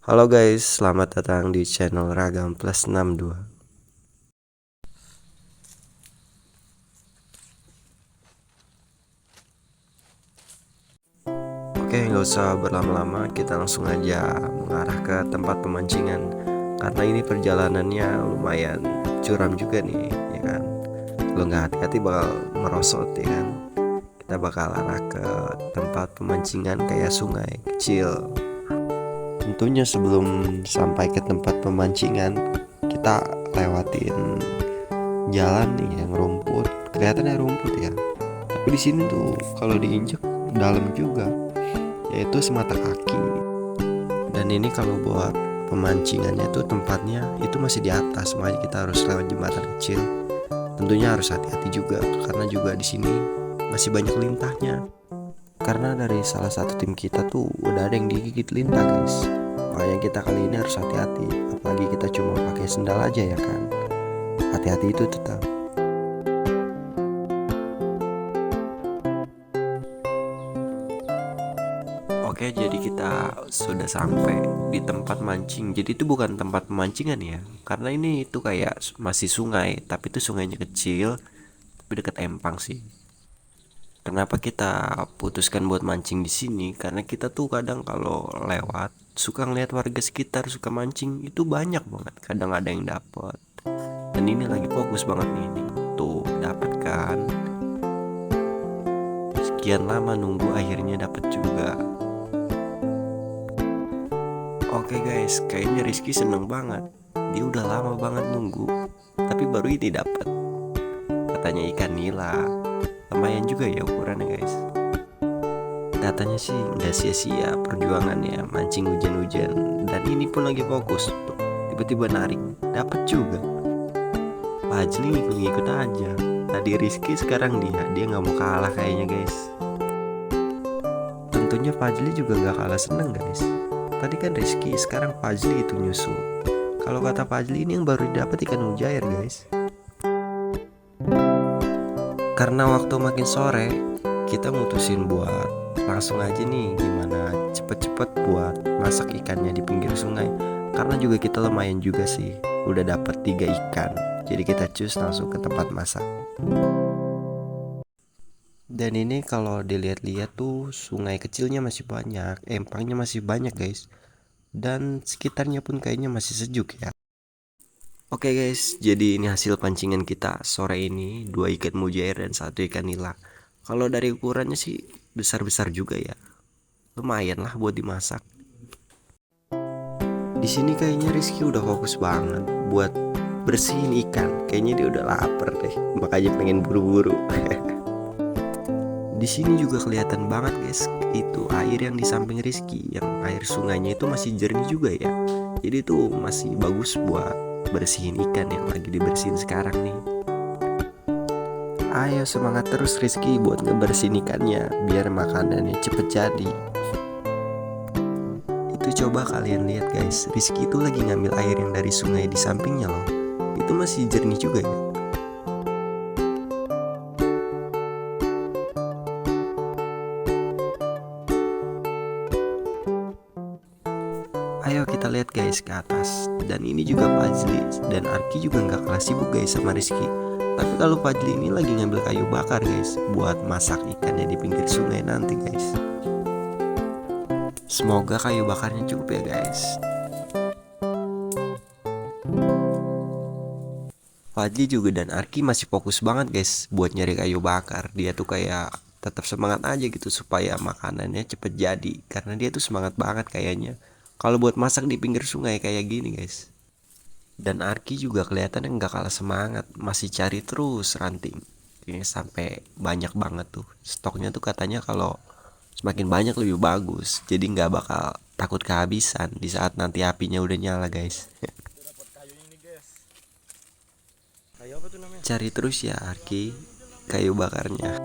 Halo guys, selamat datang di channel Ragam Plus 62. Oke, nggak usah berlama-lama, kita langsung aja mengarah ke tempat pemancingan. Karena ini perjalanannya lumayan curam juga nih, ya kan. Kalau nggak hati-hati bakal merosot, ya kan. Kita bakal arah ke tempat pemancingan kayak sungai kecil. Tentunya sebelum sampai ke tempat pemancingan, kita lewatin jalan nih yang rumput. Kelihatannya rumput ya. Tapi di sini tuh kalau diinjek dalam juga, yaitu semata kaki. Dan ini kalau buat pemancingannya tuh tempatnya itu masih di atas, makanya kita harus lewat jembatan kecil. Tentunya harus hati-hati juga karena juga di sini masih banyak lintahnya. Karena dari salah satu tim kita tuh udah ada yang digigit lintah guys. Makanya kita kali ini harus hati-hati. Apalagi kita cuma pakai sendal aja ya kan. Hati-hati itu tetap. Oke, jadi kita sudah sampai di tempat mancing. Jadi itu bukan tempat pemancingan ya, karena ini itu kayak masih sungai, tapi itu sungainya kecil, tapi dekat empang sih. Kenapa kita putuskan buat mancing di sini? Karena kita tuh kadang kalau lewat suka ngeliat warga sekitar suka mancing itu banyak banget. Kadang ada yang dapat. Dan ini lagi fokus banget nih, nih. Tuh dapat kan? Sekian lama nunggu akhirnya dapat juga. Oke guys, kayaknya Rizky seneng banget. Dia udah lama banget nunggu, tapi baru ini dapat. Katanya ikan nila. Lumayan juga ya ukurannya guys. Katanya sih nggak sia-sia perjuangannya mancing hujan-hujan. Dan ini pun lagi fokus. Tiba-tiba narik, dapat juga. Fajli ngikut-ngikut aja. Tadi Rizky, sekarang dia nggak mau kalah kayaknya guys. Tentunya Fajli juga nggak kalah seneng guys. Tadi kan Rizky, sekarang Fajli itu nyusul. Kalau kata Fajli ini yang baru didapat ikan mujair guys. Karena waktu makin sore, kita mutusin buat langsung aja nih gimana cepet-cepet buat masak ikannya di pinggir sungai. Karena juga kita lumayan juga sih, udah dapat 3 ikan. Jadi kita cus langsung ke tempat masak. Dan ini kalau dilihat-lihat tuh sungai kecilnya masih banyak, empangnya masih banyak guys. Dan sekitarnya pun kayaknya masih sejuk ya. Oke guys, jadi ini hasil pancingan kita sore ini, 2 ikan mujair dan 1 ikan nila. Kalau dari ukurannya sih besar-besar juga ya. Lumayan lah buat dimasak. Di sini kayaknya Rizky udah fokus banget buat bersihin ikan. Kayaknya dia udah lapar deh, makanya pengen buru-buru. Di sini juga kelihatan banget guys, itu air yang di samping Rizky, yang air sungainya itu masih jernih juga ya. Jadi itu masih bagus buat bersihin ikan yang lagi dibersihin sekarang nih. Ayo semangat terus Rizky buat ngebersihin ikannya biar makanannya cepet jadi. Itu coba kalian lihat guys, Rizky itu lagi ngambil air yang dari sungai di sampingnya loh. Itu masih jernih juga ya. Ayo kita lihat guys ke atas. Dan ini juga Fajli dan Arki juga nggak kalah sibuk guys sama Rizky. Tapi kalau Fajli ini lagi ngambil kayu bakar guys, buat masak ikannya di pinggir sungai nanti guys. Semoga kayu bakarnya cukup ya guys. Fajli juga dan Arki masih fokus banget guys buat nyari kayu bakar. Dia tuh kayak tetap semangat aja gitu supaya makanannya cepet jadi. Karena dia tuh semangat banget kayaknya kalau buat masak di pinggir sungai kayak gini guys. Dan Arki juga kelihatannya nggak kalah semangat, masih cari terus ranting. Ini sampai banyak banget tuh. Stoknya tuh katanya kalau semakin banyak lebih bagus. Jadi nggak bakal takut kehabisan di saat nanti apinya udah nyala guys. Cari terus ya Arki kayu bakarnya.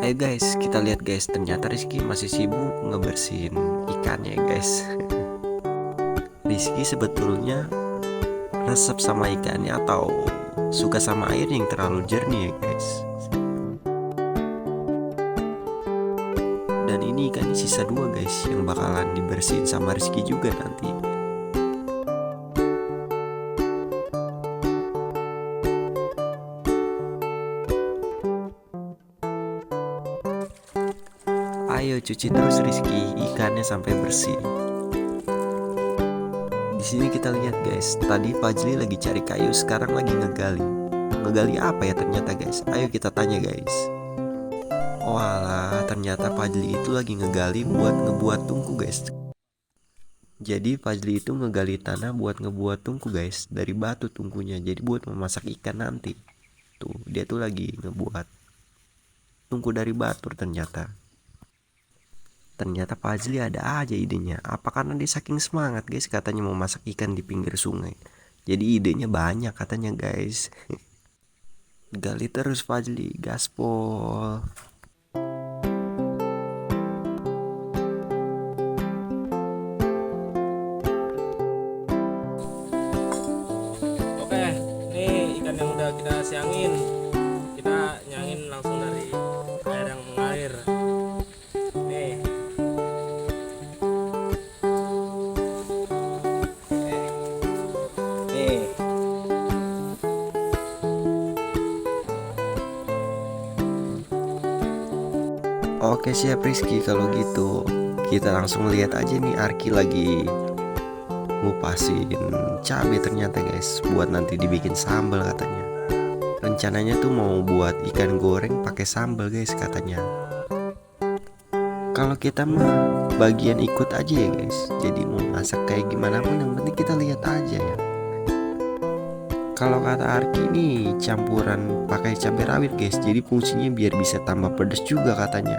Ayo guys, kita lihat guys, ternyata Rizky masih sibuk ngebersihin ikannya guys. Rizky sebetulnya resep sama ikannya atau suka sama air yang terlalu jernih ya guys. Dan ini ikannya sisa 2 guys, yang bakalan dibersihin sama Rizky juga nanti. Ayo cuci terus Rizky ikannya sampai bersih. Di sini kita lihat guys, tadi Fajli lagi cari kayu, sekarang lagi ngegali. Ngegali apa ya ternyata guys? Ayo kita tanya guys. Oh alah, ternyata Fajli itu lagi ngegali buat ngebuat tungku guys. Jadi Fajli itu ngegali tanah buat ngebuat tungku guys, dari batu tungkunya. Jadi buat memasak ikan nanti. Tuh, dia tuh lagi ngebuat tungku dari batu ternyata. Ternyata Fajli ada aja idenya. Apa karena dia saking semangat guys, katanya mau masak ikan di pinggir sungai. Jadi idenya banyak katanya guys. Gali terus Fajli, gaspol. Oke, ini ikan yang udah kita siangin. Kita nyangin langsung dari air yang mengalir. Nih. Nih. Oke siap Rizky, kalau gitu kita langsung lihat aja nih Arki lagi ngupasin cabai ternyata guys, buat nanti dibikin sambal katanya. Rencananya tuh mau buat ikan goreng pakai sambal guys katanya. Kalau kita mah bagian ikut aja ya guys. Jadi mau masak kayak gimana pun yang penting kita lihat aja ya. Kalau kata Arki ini campuran pakai cabai rawit guys. Jadi fungsinya biar bisa tambah pedas juga katanya.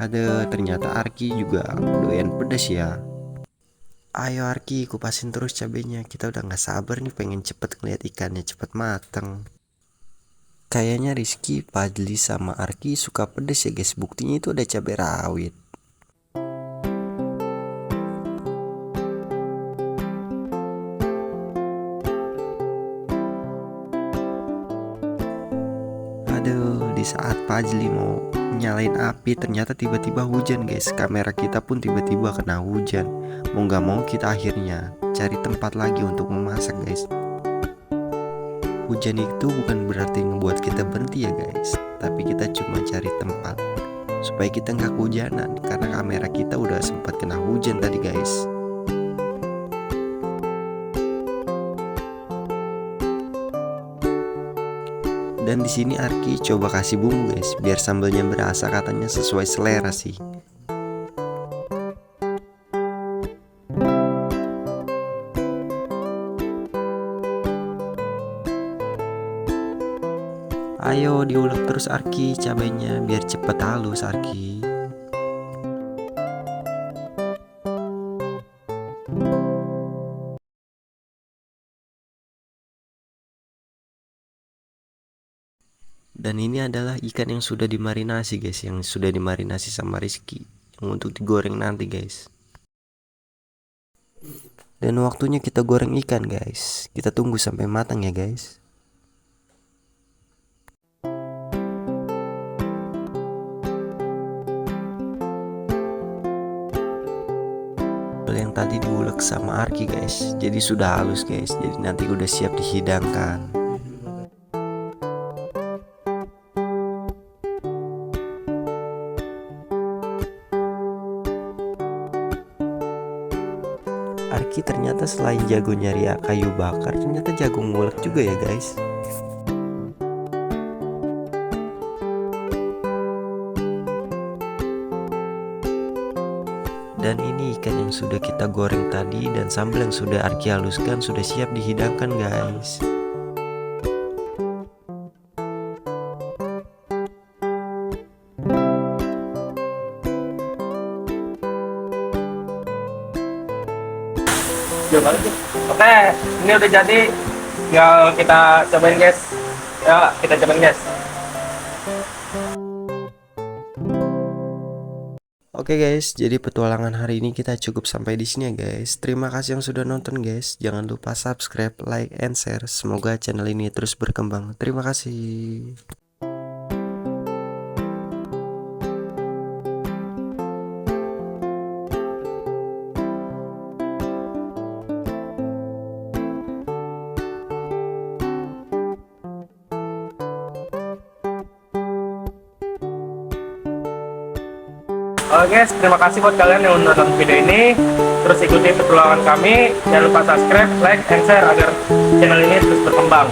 Ada ternyata Arki juga doyan pedas ya. Ayo Arki kupasin terus cabenya. Kita udah gak sabar nih pengen cepet ngeliat ikannya cepet mateng. Kayaknya Rizky, Fajli sama Arki suka pedas ya guys. Buktinya itu ada cabai rawit. Aduh, di saat Fajli mau nyalain api ternyata tiba-tiba hujan guys. Kamera kita pun tiba-tiba kena hujan. Mau gak mau kita akhirnya cari tempat lagi untuk memasak guys. Hujan itu bukan berarti ngebuat kita berhenti ya guys, tapi kita cuma cari tempat supaya kita nggak kehujanan, karena kamera kita udah sempat kena hujan tadi guys. Dan di sini Arki coba kasih bumbu guys, biar sambalnya berasa, katanya sesuai selera sih. Ayo diulek terus Arki cabenya biar cepet halus Arki. Dan ini adalah ikan yang sudah dimarinasi guys, yang sudah dimarinasi sama Rizky, yang untuk digoreng nanti guys. Dan waktunya kita goreng ikan guys. Kita tunggu sampai matang ya guys. Yang tadi diulek sama Arki guys, jadi sudah halus guys. Jadi nanti udah siap dihidangkan. Arki ternyata selain jago nyari kayu bakar, ternyata jago ngulek juga ya guys. Dan ini ikan yang sudah kita goreng tadi dan sambal yang sudah Arki haluskan sudah siap dihidangkan guys. Oke, ini udah jadi. Tinggal kita cobain guys. Ya, kita cobain guys. Oke guys, jadi petualangan hari ini kita cukup sampai di sini ya guys. Terima kasih yang sudah nonton guys. Jangan lupa subscribe, like, and share. Semoga channel ini terus berkembang. Terima kasih. Oke guys, terima kasih buat kalian yang udah nonton video ini. Terus ikuti petualangan kami. Jangan lupa subscribe, like, and share agar channel ini terus berkembang.